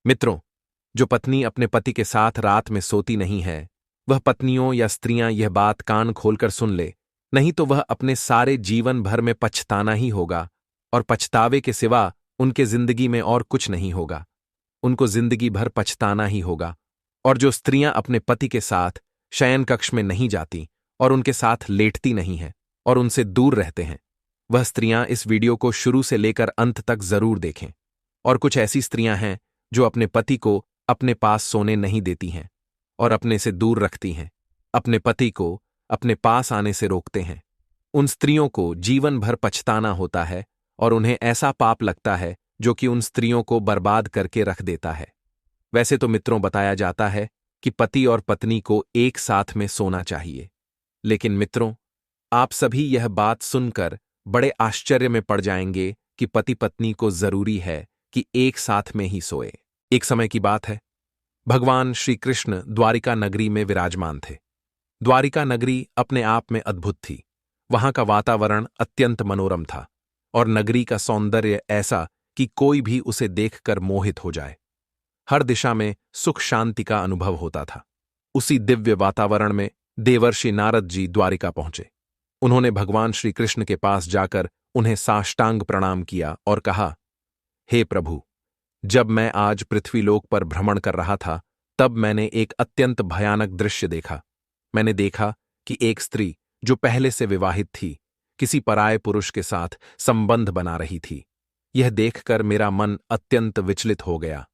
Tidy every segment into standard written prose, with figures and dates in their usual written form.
मित्रों, जो पत्नी अपने पति के साथ रात में सोती नहीं है, वह पत्नियों या स्त्रियां यह बात कान खोलकर सुन ले, नहीं तो वह अपने सारे जीवन भर में पछताना ही होगा, और पछतावे के सिवा उनके जिंदगी में और कुछ नहीं होगा। उनको जिंदगी भर पछताना ही होगा। और जो स्त्रियां अपने पति के साथ शयन कक्ष में नहीं जाती और उनके साथ लेटती नहीं हैं और उनसे दूर रहते हैं, वह स्त्रियां इस वीडियो को शुरू से लेकर अंत तक जरूर देखें। और कुछ ऐसी स्त्रियां हैं जो अपने पति को अपने पास सोने नहीं देती हैं और अपने से दूर रखती हैं, अपने पति को अपने पास आने से रोकते हैं। उन स्त्रियों को जीवन भर पछताना होता है और उन्हें ऐसा पाप लगता है जो कि उन स्त्रियों को बर्बाद करके रख देता है। वैसे तो मित्रों, बताया जाता है कि पति और पत्नी को एक साथ में सोना चाहिए, लेकिन मित्रों, आप सभी यह बात सुनकर बड़े आश्चर्य में पड़ जाएंगे कि पति पत्नी को जरूरी है कि एक साथ में ही सोए। एक समय की बात है, भगवान श्री कृष्ण द्वारिका नगरी में विराजमान थे। द्वारिका नगरी अपने आप में अद्भुत थी। वहां का वातावरण अत्यंत मनोरम था और नगरी का सौंदर्य ऐसा कि कोई भी उसे देखकर मोहित हो जाए। हर दिशा में सुख शांति का अनुभव होता था। उसी दिव्य वातावरण में देवर्षि नारद जी द्वारिका पहुंचे। उन्होंने भगवान श्री कृष्ण के पास जाकर उन्हें साष्टांग प्रणाम किया और कहा, हे प्रभु, जब मैं आज पृथ्वीलोक पर भ्रमण कर रहा था, तब मैंने एक अत्यंत भयानक दृश्य देखा। मैंने देखा कि एक स्त्री जो पहले से विवाहित थी, किसी पराये पुरुष के साथ संबंध बना रही थी। यह देखकर मेरा मन अत्यंत विचलित हो गया।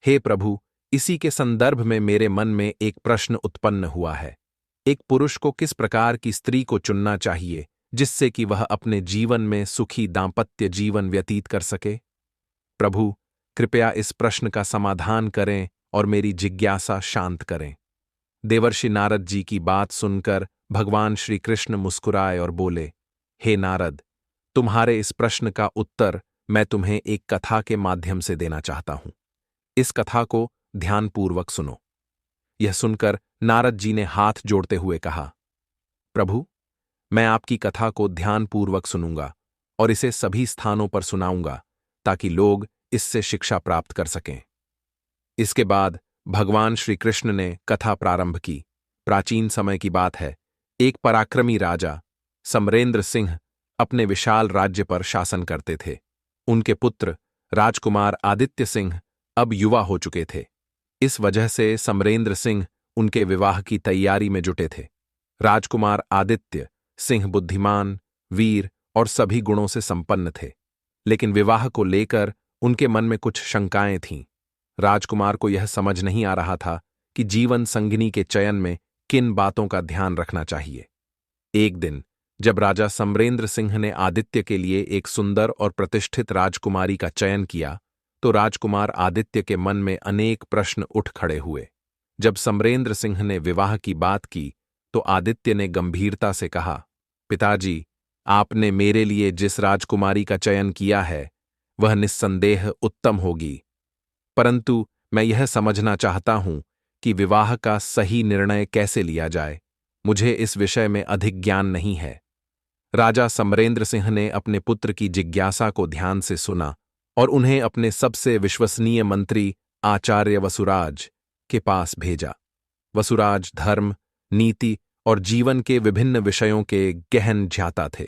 हे प्रभु, इसी के संदर्भ में मेरे मन में एक प्रश्न उत्पन्न हुआ है। एक पुरुष को किस प्रकार की स्त्री को चुनना चाहिए जिससे कि वह अपने जीवन में सुखी दांपत्य जीवन व्यतीत कर सके? प्रभु, कृपया इस प्रश्न का समाधान करें और मेरी जिज्ञासा शांत करें। देवर्षि नारद जी की बात सुनकर भगवान श्री कृष्ण मुस्कुराए और बोले, हे नारद, तुम्हारे इस प्रश्न का उत्तर मैं तुम्हें एक कथा के माध्यम से देना चाहता हूं। इस कथा को ध्यानपूर्वक सुनो। यह सुनकर नारद जी ने हाथ जोड़ते हुए कहा, प्रभु, मैं आपकी कथा को ध्यानपूर्वक सुनूंगा और इसे सभी स्थानों पर सुनाऊंगा ताकि लोग इससे शिक्षा प्राप्त कर सकें। इसके बाद भगवान श्री कृष्ण ने कथा प्रारंभ की। प्राचीन समय की बात है, एक पराक्रमी राजा समरेंद्र सिंह अपने विशाल राज्य पर शासन करते थे। उनके पुत्र राजकुमार आदित्य सिंह अब युवा हो चुके थे। इस वजह से समरेंद्र सिंह उनके विवाह की तैयारी में जुटे थे। राजकुमार आदित्य सिंह बुद्धिमान, वीर और सभी गुणों से संपन्न थे, लेकिन विवाह को लेकर उनके मन में कुछ शंकाएं थीं। राजकुमार को यह समझ नहीं आ रहा था कि जीवन संगिनी के चयन में किन बातों का ध्यान रखना चाहिए। एक दिन जब राजा समरेंद्र सिंह ने आदित्य के लिए एक सुंदर और प्रतिष्ठित राजकुमारी का चयन किया, तो राजकुमार आदित्य के मन में अनेक प्रश्न उठ खड़े हुए। जब समरेंद्र सिंह ने विवाह की बात की, तो आदित्य ने गंभीरता से कहा, पिताजी, आपने मेरे लिए जिस राजकुमारी का चयन किया है, वह निस्संदेह उत्तम होगी, परंतु मैं यह समझना चाहता हूं कि विवाह का सही निर्णय कैसे लिया जाए। मुझे इस विषय में अधिक ज्ञान नहीं है। राजा समरेंद्र सिंह ने अपने पुत्र की जिज्ञासा को ध्यान से सुना और उन्हें अपने सबसे विश्वसनीय मंत्री आचार्य वसुराज के पास भेजा। वसुराज धर्म, नीति और जीवन के विभिन्न विषयों के गहन ज्ञाता थे।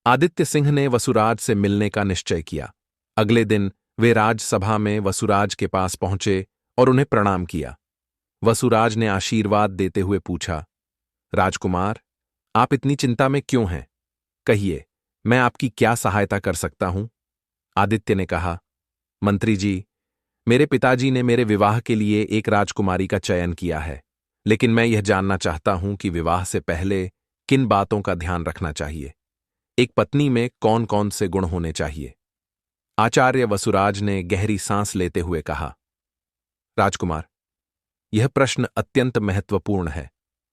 आदित्य सिंह ने वसुराज से मिलने का निश्चय किया। अगले दिन वे राजसभा में वसुराज के पास पहुंचे और उन्हें प्रणाम किया। वसुराज ने आशीर्वाद देते हुए पूछा, राजकुमार, आप इतनी चिंता में क्यों हैं? कहिए, मैं आपकी क्या सहायता कर सकता हूं? आदित्य ने कहा, मंत्री जी, मेरे पिताजी ने मेरे विवाह के लिए एक राजकुमारी का चयन किया है, लेकिन मैं यह जानना चाहता हूं कि विवाह से पहले किन बातों का ध्यान रखना चाहिए। एक पत्नी में कौन कौन से गुण होने चाहिए? आचार्य वसुराज ने गहरी सांस लेते हुए कहा, राजकुमार, यह प्रश्न अत्यंत महत्वपूर्ण है।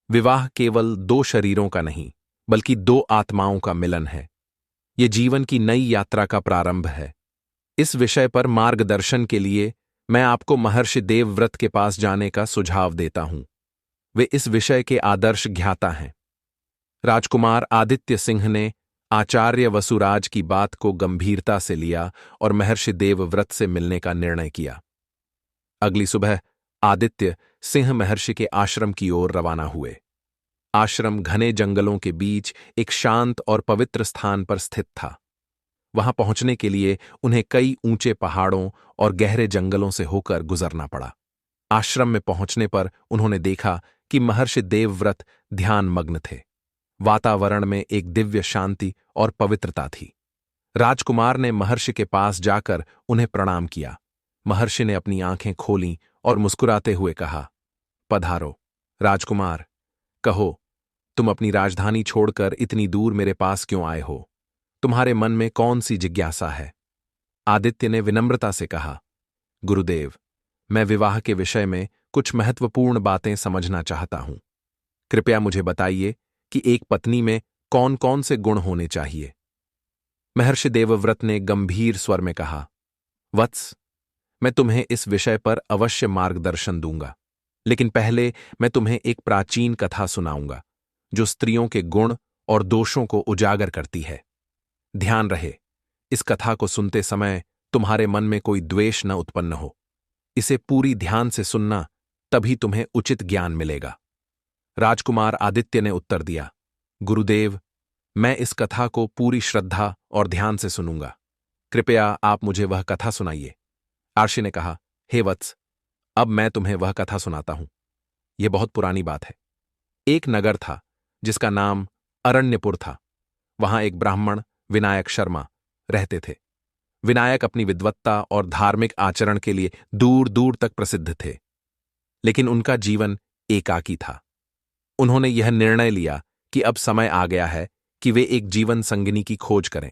विवाह केवल दो शरीरों का नहीं, बल्कि दो आत्माओं का मिलन है। यह जीवन की नई यात्रा का प्रारंभ है। इस विषय पर मार्गदर्शन के लिए मैं आपको महर्षि देवव्रत के पास जाने का सुझाव देता हूं। वे इस विषय के आदर्श ज्ञाता हैं। राजकुमार आदित्य सिंह ने आचार्य वसुराज की बात को गंभीरता से लिया और महर्षि देवव्रत से मिलने का निर्णय किया। अगली सुबह आदित्य सिंह महर्षि के आश्रम की ओर रवाना हुए। आश्रम घने जंगलों के बीच एक शांत और पवित्र स्थान पर स्थित था। वहां पहुंचने के लिए उन्हें कई ऊंचे पहाड़ों और गहरे जंगलों से होकर गुजरना पड़ा। आश्रम में पहुंचने पर उन्होंने देखा कि महर्षि देवव्रत ध्यान मग्न थे। वातावरण में एक दिव्य शांति और पवित्रता थी। राजकुमार ने महर्षि के पास जाकर उन्हें प्रणाम किया। महर्षि ने अपनी आंखें खोलीं और मुस्कुराते हुए कहा, पधारो राजकुमार, कहो तुम अपनी राजधानी छोड़कर इतनी दूर मेरे पास क्यों आए हो? तुम्हारे मन में कौन सी जिज्ञासा है? आदित्य ने विनम्रता से कहा, गुरुदेव, मैं विवाह के विषय में कुछ महत्वपूर्ण बातें समझना चाहता हूं। कृपया मुझे बताइए कि एक पत्नी में कौन कौन से गुण होने चाहिए। महर्षि देवव्रत ने गंभीर स्वर में कहा, वत्स, मैं तुम्हें इस विषय पर अवश्य मार्गदर्शन दूंगा, लेकिन पहले मैं तुम्हें एक प्राचीन कथा सुनाऊंगा जो स्त्रियों के गुण और दोषों को उजागर करती है। ध्यान रहे, इस कथा को सुनते समय तुम्हारे मन में कोई द्वेष न उत्पन्न हो। इसे पूरी ध्यान से सुनना, तभी तुम्हें उचित ज्ञान मिलेगा। राजकुमार आदित्य ने उत्तर दिया, गुरुदेव, मैं इस कथा को पूरी श्रद्धा और ध्यान से सुनूंगा। कृपया आप मुझे वह कथा सुनाइए। आर्षि ने कहा, हे वत्स, अब मैं तुम्हें वह कथा सुनाता हूं। यह बहुत पुरानी बात है। एक नगर था जिसका नाम अरण्यपुर था। वहां एक ब्राह्मण विनायक शर्मा रहते थे। विनायक अपनी विद्वत्ता और धार्मिक आचरण के लिए दूर दूर तक प्रसिद्ध थे, लेकिन उनका जीवन एकाकी था। उन्होंने यह निर्णय लिया कि अब समय आ गया है कि वे एक जीवन संगिनी की खोज करें,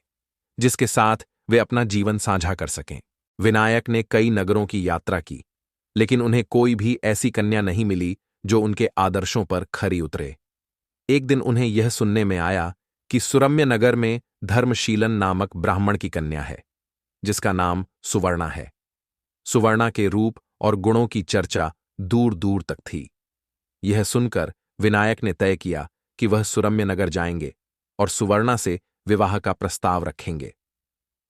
जिसके साथ वे अपना जीवन साझा कर सकें। विनायक ने कई नगरों की यात्रा की, लेकिन उन्हें कोई भी ऐसी कन्या नहीं मिली जो उनके आदर्शों पर खरी उतरे। एक दिन उन्हें यह सुनने में आया कि सुरम्य नगर में धर्मशीलन नामक ब्राह्मण की कन्या है, जिसका नाम सुवर्णा है। सुवर्णा के रूप और गुणों की चर्चा दूर दूर तक थी। यह सुनकर विनायक ने तय किया कि वह सुरम्य नगर जाएंगे और सुवर्णा से विवाह का प्रस्ताव रखेंगे।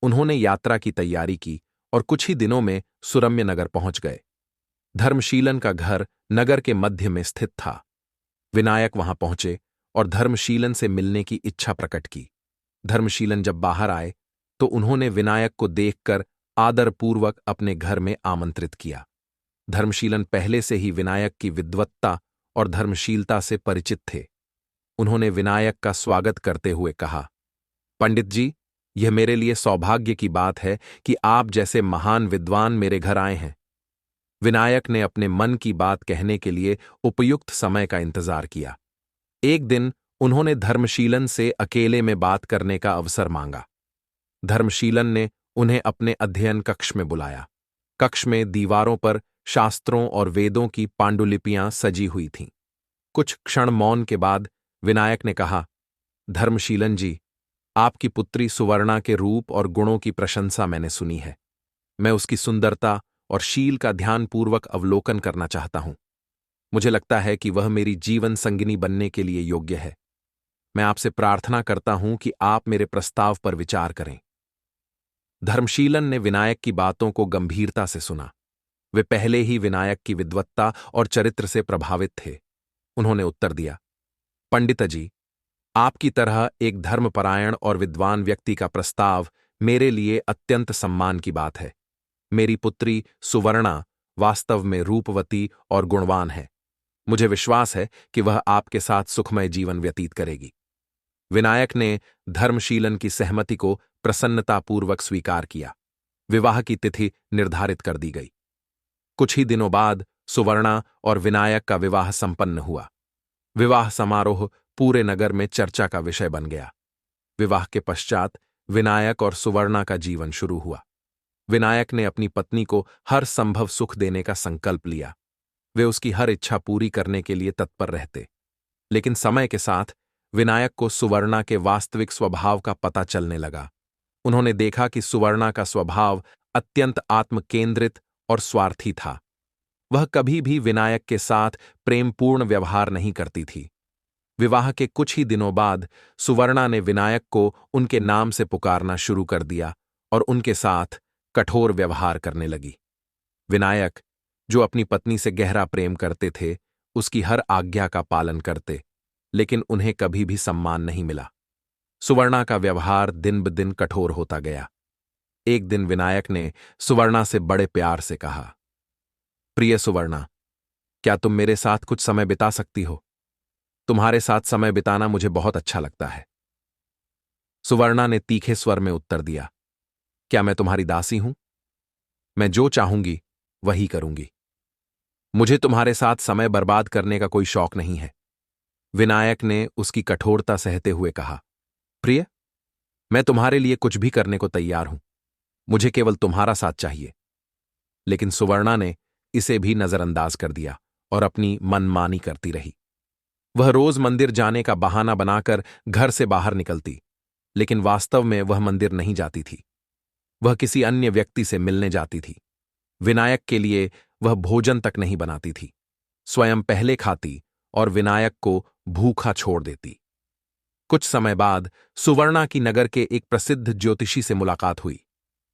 उन्होंने यात्रा की तैयारी की और कुछ ही दिनों में सुरम्य नगर पहुंच गए। धर्मशीलन का घर नगर के मध्य में स्थित था। विनायक वहां पहुंचे और धर्मशीलन से मिलने की इच्छा प्रकट की। धर्मशीलन जब बाहर आए तो उन्होंने विनायक को देखकर आदरपूर्वक अपने घर में आमंत्रित किया। धर्मशीलन पहले से ही विनायक की विद्वत्ता और धर्मशीलता से परिचित थे। उन्होंने विनायक का स्वागत करते हुए कहा, पंडित जी, यह मेरे लिए सौभाग्य की बात है कि आप जैसे महान विद्वान मेरे घर आए हैं। विनायक ने अपने मन की बात कहने के लिए उपयुक्त समय का इंतजार किया। एक दिन उन्होंने धर्मशीलन से अकेले में बात करने का अवसर मांगा। धर्मशीलन ने उन्हें अपने अध्ययन कक्ष में बुलाया। कक्ष में दीवारों पर शास्त्रों और वेदों की पांडुलिपियां सजी हुई थीं। कुछ क्षण मौन के बाद विनायक ने कहा, धर्मशीलन जी, आपकी पुत्री सुवर्णा के रूप और गुणों की प्रशंसा मैंने सुनी है। मैं उसकी सुंदरता और शील का ध्यानपूर्वक अवलोकन करना चाहता हूं। मुझे लगता है कि वह मेरी जीवन संगिनी बनने के लिए योग्य है। मैं आपसे प्रार्थना करता हूं कि आप मेरे प्रस्ताव पर विचार करें। धर्मशीलन ने विनायक की बातों को गंभीरता से सुना। वे पहले ही विनायक की विद्वत्ता और चरित्र से प्रभावित थे। उन्होंने उत्तर दिया, पंडित जी, आपकी तरह एक धर्मपरायण और विद्वान व्यक्ति का प्रस्ताव मेरे लिए अत्यंत सम्मान की बात है। मेरी पुत्री सुवर्णा वास्तव में रूपवती और गुणवान है। मुझे विश्वास है कि वह आपके साथ सुखमय जीवन व्यतीत करेगी। विनायक ने धर्मशीलन की सहमति को प्रसन्नतापूर्वक स्वीकार किया। विवाह की तिथि निर्धारित कर दी गई। कुछ ही दिनों बाद सुवर्णा और विनायक का विवाह संपन्न हुआ। विवाह समारोह पूरे नगर में चर्चा का विषय बन गया। विवाह के पश्चात विनायक और सुवर्णा का जीवन शुरू हुआ। विनायक ने अपनी पत्नी को हर संभव सुख देने का संकल्प लिया। वे उसकी हर इच्छा पूरी करने के लिए तत्पर रहते। लेकिन समय के साथ विनायक को सुवर्णा के वास्तविक स्वभाव का पता चलने लगा। उन्होंने देखा कि सुवर्णा का स्वभाव अत्यंत आत्मकेंद्रित और स्वार्थी था। वह कभी भी विनायक के साथ प्रेमपूर्ण व्यवहार नहीं करती थी। विवाह के कुछ ही दिनों बाद सुवर्णा ने विनायक को उनके नाम से पुकारना शुरू कर दिया और उनके साथ कठोर व्यवहार करने लगी। विनायक जो अपनी पत्नी से गहरा प्रेम करते थे, उसकी हर आज्ञा का पालन करते, लेकिन उन्हें कभी भी सम्मान नहीं मिला। सुवर्णा का व्यवहार दिन ब दिन कठोर होता गया। एक दिन विनायक ने सुवर्णा से बड़े प्यार से कहा, प्रिय सुवर्णा, क्या तुम मेरे साथ कुछ समय बिता सकती हो? तुम्हारे साथ समय बिताना मुझे बहुत अच्छा लगता है। सुवर्णा ने तीखे स्वर में उत्तर दिया, क्या मैं तुम्हारी दासी हूं? मैं जो चाहूंगी वही करूंगी। मुझे तुम्हारे साथ समय बर्बाद करने का कोई शौक नहीं है। विनायक ने उसकी कठोरता सहते हुए कहा, प्रिय, मैं तुम्हारे लिए कुछ भी करने को तैयार हूं। मुझे केवल तुम्हारा साथ चाहिए। लेकिन सुवर्णा ने इसे भी नजरअंदाज कर दिया और अपनी मनमानी करती रही। वह रोज मंदिर जाने का बहाना बनाकर घर से बाहर निकलती, लेकिन वास्तव में वह मंदिर नहीं जाती थी। वह किसी अन्य व्यक्ति से मिलने जाती थी। विनायक के लिए वह भोजन तक नहीं बनाती थी। स्वयं पहले खाती और विनायक को भूखा छोड़ देती। कुछ समय बाद सुवर्णा की नगर के एक प्रसिद्ध ज्योतिषी से मुलाकात हुई,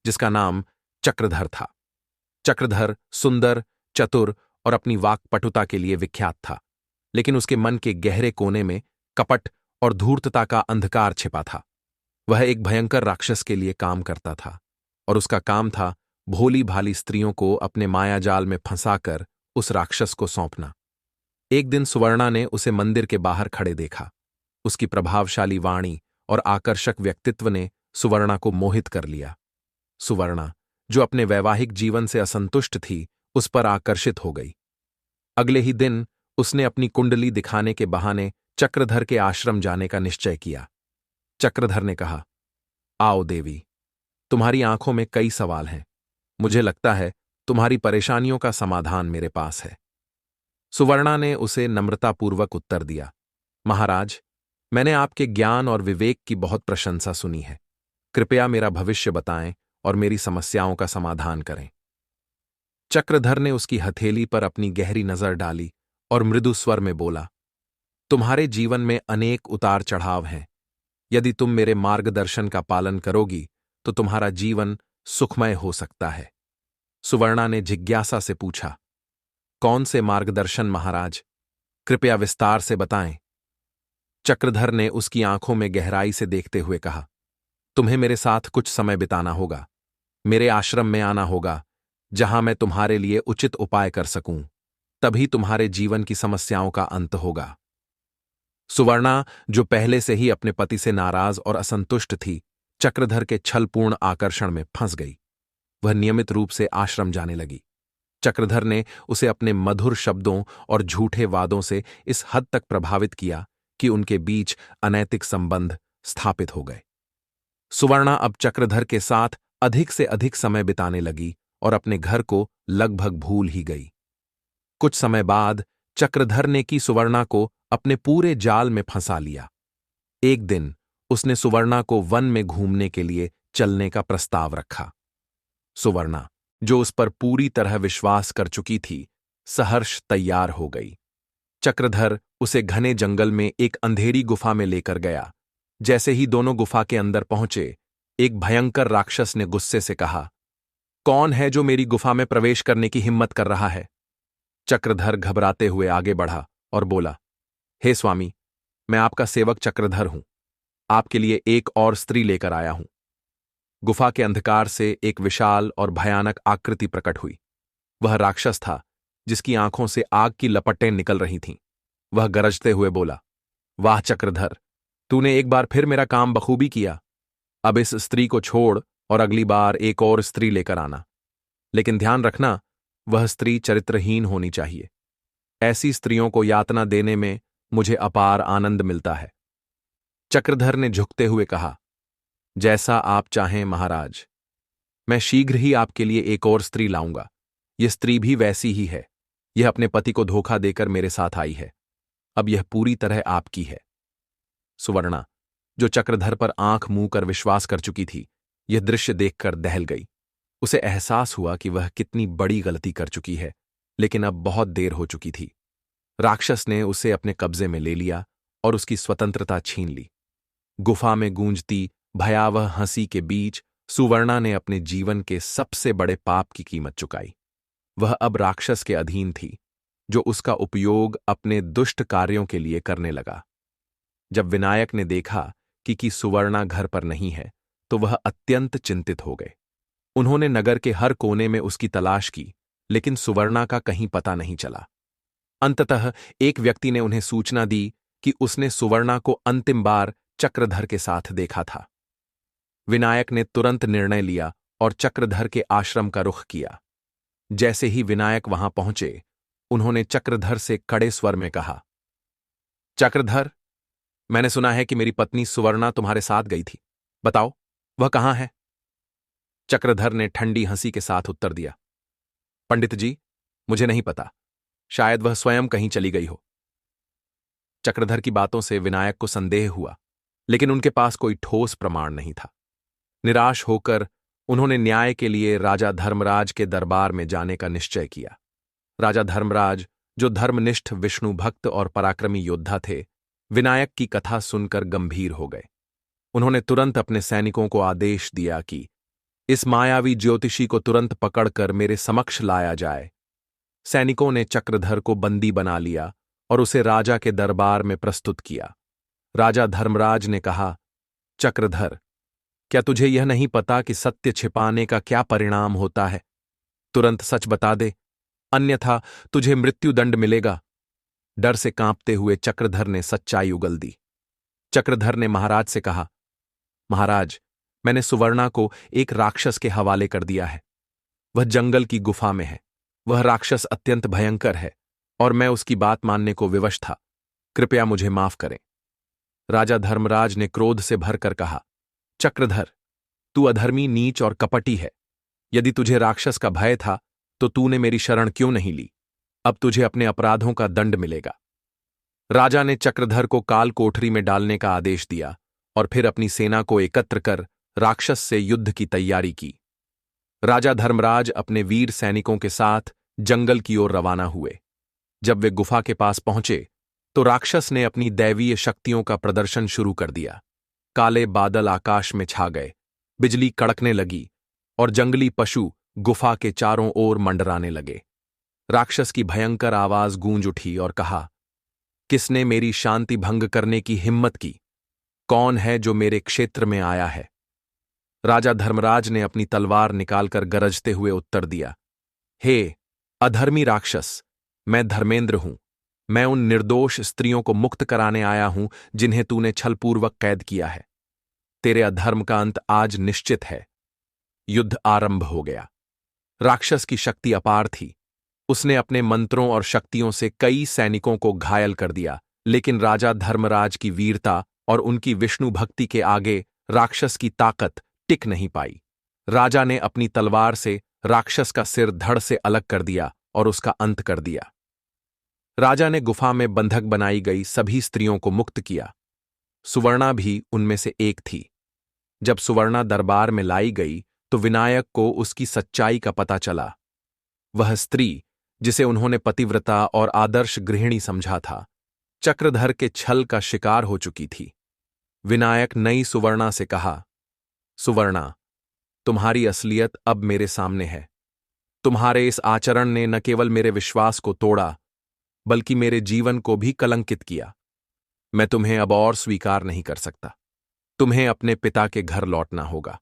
जिसका नाम चक्रधर था। चक्रधर सुंदर, चतुर और अपनी वाक्पटुता के लिए विख्यात था, लेकिन उसके मन के गहरे कोने में कपट और धूर्तता का अंधकार छिपा था। वह एक भयंकर राक्षस के लिए काम करता था, और उसका काम था भोली भाली स्त्रियों को अपने मायाजाल में फंसाकर उस राक्षस को सौंपना। एक दिन सुवर्णा ने उसे मंदिर के बाहर खड़े देखा। उसकी प्रभावशाली वाणी और आकर्षक व्यक्तित्व ने सुवर्णा को मोहित कर लिया। सुवर्णा, जो अपने वैवाहिक जीवन से असंतुष्ट थी, उस पर आकर्षित हो गई। अगले ही दिन उसने अपनी कुंडली दिखाने के बहाने चक्रधर के आश्रम जाने का निश्चय किया। चक्रधर ने कहा, आओ देवी, तुम्हारी आंखों में कई सवाल हैं। मुझे लगता है तुम्हारी परेशानियों का समाधान मेरे पास है। सुवर्णा ने उसे नम्रतापूर्वक उत्तर दिया, महाराज, मैंने आपके ज्ञान और विवेक की बहुत प्रशंसा सुनी है। कृपया मेरा भविष्य बताएं और मेरी समस्याओं का समाधान करें। चक्रधर ने उसकी हथेली पर अपनी गहरी नजर डाली और मृदु स्वर में बोला, तुम्हारे जीवन में अनेक उतार चढ़ाव हैं। यदि तुम मेरे मार्गदर्शन का पालन करोगी तो तुम्हारा जीवन सुखमय हो सकता है। सुवर्णा ने जिज्ञासा से पूछा, कौन से मार्गदर्शन महाराज? कृपया विस्तार से बताएं। चक्रधर ने उसकी आंखों में गहराई से देखते हुए कहा, तुम्हें मेरे साथ कुछ समय बिताना होगा। मेरे आश्रम में आना होगा, जहां मैं तुम्हारे लिए उचित उपाय कर सकूं। तभी तुम्हारे जीवन की समस्याओं का अंत होगा। सुवर्णा, जो पहले से ही अपने पति से नाराज और असंतुष्ट थी, चक्रधर के छलपूर्ण आकर्षण में फंस गई। वह नियमित रूप से आश्रम जाने लगी। चक्रधर ने उसे अपने मधुर शब्दों और झूठे वादों से इस हद तक प्रभावित किया कि उनके बीच अनैतिक संबंध स्थापित हो गए। सुवर्णा अब चक्रधर के साथ अधिक से अधिक समय बिताने लगी और अपने घर को लगभग भूल ही गई। कुछ समय बाद चक्रधर ने की सुवर्णा को अपने पूरे जाल में फंसा लिया। एक दिन उसने सुवर्णा को वन में घूमने के लिए चलने का प्रस्ताव रखा। सुवर्णा, जो उस पर पूरी तरह विश्वास कर चुकी थी, सहर्ष तैयार हो गई। चक्रधर उसे घने जंगल में एक अंधेरी गुफा में लेकर गया। जैसे ही दोनों गुफा के अंदर पहुंचे, एक भयंकर राक्षस ने गुस्से से कहा, कौन है जो मेरी गुफा में प्रवेश करने की हिम्मत कर रहा है? चक्रधर घबराते हुए आगे बढ़ा और बोला, हे स्वामी, मैं आपका सेवक चक्रधर हूं। आपके लिए एक और स्त्री लेकर आया हूं। गुफा के अंधकार से एक विशाल और भयानक आकृति प्रकट हुई। वह राक्षस था, जिसकी आंखों से आग की लपटें निकल रही थीं। वह गरजते हुए बोला, वाह चक्रधर, तूने एक बार फिर मेरा काम बखूबी किया। अब इस स्त्री को छोड़ और अगली बार एक और स्त्री लेकर आना। लेकिन ध्यान रखना, वह स्त्री चरित्रहीन होनी चाहिए। ऐसी स्त्रियों को यातना देने में मुझे अपार आनंद मिलता है। चक्रधर ने झुकते हुए कहा, जैसा आप चाहें महाराज। मैं शीघ्र ही आपके लिए एक और स्त्री लाऊंगा। यह स्त्री भी वैसी ही है। यह अपने पति को धोखा देकर मेरे साथ आई है। अब यह पूरी तरह आपकी है। सुवर्णा, जो चक्रधर पर आंख मूंद कर विश्वास कर चुकी थी, यह दृश्य देखकर दहल गई। उसे एहसास हुआ कि वह कितनी बड़ी गलती कर चुकी है, लेकिन अब बहुत देर हो चुकी थी। राक्षस ने उसे अपने कब्जे में ले लिया और उसकी स्वतंत्रता छीन ली। गुफा में गूंजती भयावह हंसी के बीच सुवर्णा ने अपने जीवन के सबसे बड़े पाप की कीमत चुकाई। वह अब राक्षस के अधीन थी, जो उसका उपयोग अपने दुष्ट कार्यों के लिए करने लगा। जब विनायक ने देखा कि सुवर्णा घर पर नहीं है, तो वह अत्यंत चिंतित हो गए। उन्होंने नगर के हर कोने में उसकी तलाश की, लेकिन सुवर्णा का कहीं पता नहीं चला। अंततः एक व्यक्ति ने उन्हें सूचना दी कि उसने सुवर्णा को अंतिम बार चक्रधर के साथ देखा था। विनायक ने तुरंत निर्णय लिया और चक्रधर के आश्रम का रुख किया। जैसे ही विनायक वहां पहुंचे, उन्होंने चक्रधर से कड़े स्वर में कहा, चक्रधर, मैंने सुना है कि मेरी पत्नी सुवर्णा तुम्हारे साथ गई थी। बताओ, वह कहां है? चक्रधर ने ठंडी हंसी के साथ उत्तर दिया, पंडित जी, मुझे नहीं पता। शायद वह स्वयं कहीं चली गई हो। चक्रधर की बातों से विनायक को संदेह हुआ, लेकिन उनके पास कोई ठोस प्रमाण नहीं था। निराश होकर उन्होंने न्याय के लिए राजा धर्मराज के दरबार में जाने का निश्चय किया। राजा धर्मराज, जो धर्मनिष्ठ विष्णु भक्त और पराक्रमी योद्धा थे, विनायक की कथा सुनकर गंभीर हो गए। उन्होंने तुरंत अपने सैनिकों को आदेश दिया कि इस मायावी ज्योतिषी को तुरंत पकड़कर मेरे समक्ष लाया जाए। सैनिकों ने चक्रधर को बंदी बना लिया और उसे राजा के दरबार में प्रस्तुत किया। राजा धर्मराज ने कहा, चक्रधर, क्या तुझे यह नहीं पता कि सत्य छिपाने का क्या परिणाम होता है? तुरंत सच बता दे, अन्यथा तुझे मृत्युदंड मिलेगा। डर से कांपते हुए चक्रधर ने सच्चाई उगल दी। चक्रधर ने महाराज से कहा, महाराज, मैंने सुवर्णा को एक राक्षस के हवाले कर दिया है। वह जंगल की गुफा में है। वह राक्षस अत्यंत भयंकर है और मैं उसकी बात मानने को विवश था। कृपया मुझे माफ करें। राजा धर्मराज ने क्रोध से भरकर कहा, चक्रधर, तू अधर्मी, नीच और कपटी है। यदि तुझे राक्षस का भय था तो तूने मेरी शरण क्यों नहीं ली? अब तुझे अपने अपराधों का दंड मिलेगा। राजा ने चक्रधर को काल कोठरी में डालने का आदेश दिया और फिर अपनी सेना को एकत्र कर राक्षस से युद्ध की तैयारी की। राजा धर्मराज अपने वीर सैनिकों के साथ जंगल की ओर रवाना हुए। जब वे गुफा के पास पहुंचे तो राक्षस ने अपनी दैवीय शक्तियों का प्रदर्शन शुरू कर दिया। काले बादल आकाश में छा गए, बिजली कड़कने लगी और जंगली पशु गुफा के चारों ओर मंडराने लगे। राक्षस की भयंकर आवाज गूंज उठी और कहा, किसने मेरी शांति भंग करने की हिम्मत की? कौन है जो मेरे क्षेत्र में आया है? राजा धर्मराज ने अपनी तलवार निकालकर गरजते हुए उत्तर दिया, हे अधर्मी राक्षस, मैं धर्मेंद्र हूं। मैं उन निर्दोष स्त्रियों को मुक्त कराने आया हूं जिन्हें तूने छलपूर्वक कैद किया है। तेरे अधर्म का अंत आज निश्चित है। युद्ध आरंभ हो गया। राक्षस की शक्ति अपार थी। उसने अपने मंत्रों और शक्तियों से कई सैनिकों को घायल कर दिया, लेकिन राजा धर्मराज की वीरता और उनकी विष्णु भक्ति के आगे राक्षस की ताकत टिक नहीं पाई। राजा ने अपनी तलवार से राक्षस का सिर धड़ से अलग कर दिया और उसका अंत कर दिया। राजा ने गुफा में बंधक बनाई गई सभी स्त्रियों को मुक्त किया। सुवर्णा भी उनमें से एक थी। जब सुवर्णा दरबार में लाई गई तो विनायक को उसकी सच्चाई का पता चला। वह स्त्री, जिसे उन्होंने पतिव्रता और आदर्श गृहिणी समझा था, चक्रधर के छल का शिकार हो चुकी थी। विनायक नई सुवर्णा से कहा, सुवर्णा, तुम्हारी असलियत अब मेरे सामने है। तुम्हारे इस आचरण ने न केवल मेरे विश्वास को तोड़ा, बल्कि मेरे जीवन को भी कलंकित किया। मैं तुम्हें अब और स्वीकार नहीं कर सकता। तुम्हें अपने पिता के घर लौटना होगा।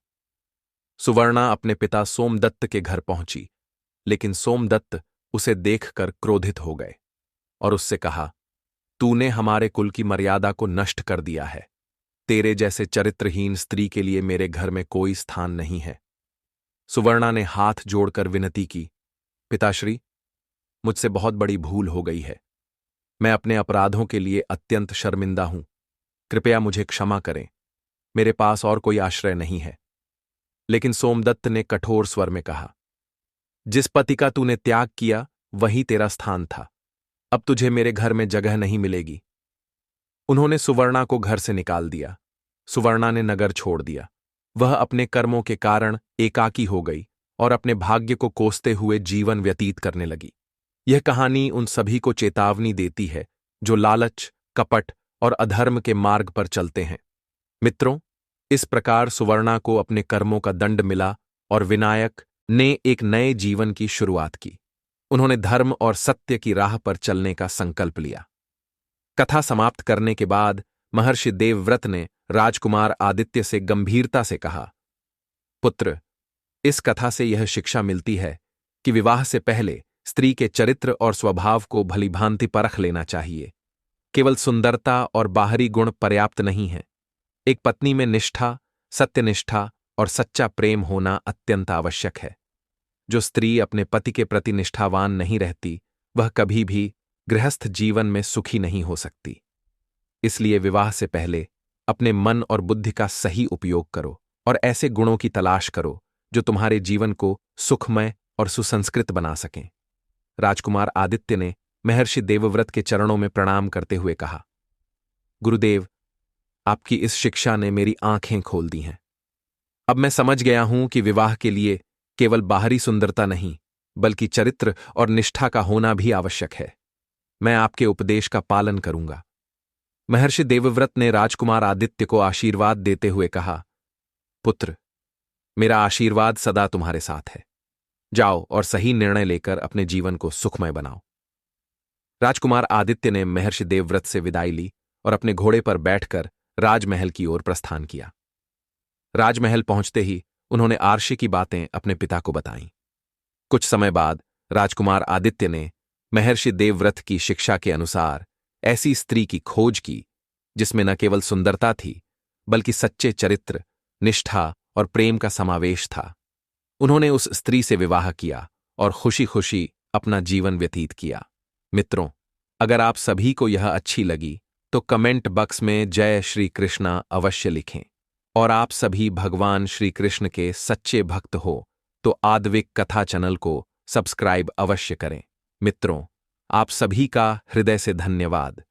सुवर्णा अपने पिता सोमदत्त के घर पहुंची, लेकिन सोमदत्त उसे देखकर क्रोधित हो गए और उससे कहा, तूने हमारे कुल की मर्यादा को नष्ट कर दिया है। तेरे जैसे चरित्रहीन स्त्री के लिए मेरे घर में कोई स्थान नहीं है। सुवर्णा ने हाथ जोड़कर विनती की, पिताश्री, मुझसे बहुत बड़ी भूल हो गई है। मैं अपने अपराधों के लिए अत्यंत शर्मिंदा हूं। कृपया मुझे क्षमा करें। मेरे पास और कोई आश्रय नहीं है। लेकिन सोमदत्त ने कठोर स्वर में कहा, जिस पति का तूने त्याग किया वही तेरा स्थान था। अब तुझे मेरे घर में जगह नहीं मिलेगी। उन्होंने सुवर्णा को घर से निकाल दिया। सुवर्णा ने नगर छोड़ दिया। वह अपने कर्मों के कारण एकाकी हो गई और अपने भाग्य को कोसते हुए जीवन व्यतीत करने लगी। यह कहानी उन सभी को चेतावनी देती है जो लालच, कपट और अधर्म के मार्ग पर चलते हैं। मित्रों, इस प्रकार सुवर्णा को अपने कर्मों का दंड मिला और विनायक ने एक नए जीवन की शुरुआत की। उन्होंने धर्म और सत्य की राह पर चलने का संकल्प लिया। कथा समाप्त करने के बाद महर्षि देवव्रत ने राजकुमार आदित्य से गंभीरता से कहा, पुत्र, इस कथा से यह शिक्षा मिलती है कि विवाह से पहले स्त्री के चरित्र और स्वभाव को भलीभांति परख लेना चाहिए। केवल सुंदरता और बाहरी गुण पर्याप्त नहीं है। एक पत्नी में निष्ठा, सत्यनिष्ठा और सच्चा प्रेम होना अत्यंत आवश्यक है। जो स्त्री अपने पति के प्रति निष्ठावान नहीं रहती, वह कभी भी गृहस्थ जीवन में सुखी नहीं हो सकती। इसलिए विवाह से पहले अपने मन और बुद्धि का सही उपयोग करो और ऐसे गुणों की तलाश करो जो तुम्हारे जीवन को सुखमय और सुसंस्कृत बना सकें। राजकुमार आदित्य ने महर्षि देवव्रत के चरणों में प्रणाम करते हुए कहा, गुरुदेव, आपकी इस शिक्षा ने मेरी आंखें खोल दी हैं। अब मैं समझ गया हूं कि विवाह के लिए केवल बाहरी सुंदरता नहीं, बल्कि चरित्र और निष्ठा का होना भी आवश्यक है। मैं आपके उपदेश का पालन करूंगा। महर्षि देवव्रत ने राजकुमार आदित्य को आशीर्वाद देते हुए कहा, पुत्र, मेरा आशीर्वाद सदा तुम्हारे साथ है। जाओ और सही निर्णय लेकर अपने जीवन को सुखमय बनाओ। राजकुमार आदित्य ने महर्षि देवव्रत से विदाई ली और अपने घोड़े पर बैठकर राजमहल की ओर प्रस्थान किया। राजमहल पहुंचते ही उन्होंने आर्षि की बातें अपने पिता को बताईं। कुछ समय बाद राजकुमार आदित्य ने महर्षि देवव्रत की शिक्षा के अनुसार ऐसी स्त्री की खोज की जिसमें न केवल सुंदरता थी, बल्कि सच्चे चरित्र, निष्ठा और प्रेम का समावेश था। उन्होंने उस स्त्री से विवाह किया और खुशी खुशी अपना जीवन व्यतीत किया। मित्रों, अगर आप सभी को यह अच्छी लगी तो कमेंट बॉक्स में जय श्री कृष्णा अवश्य लिखें। और आप सभी भगवान श्री कृष्ण के सच्चे भक्त हो तो आद्विक कथा चैनल को सब्सक्राइब अवश्य करें। मित्रों, आप सभी का हृदय से धन्यवाद।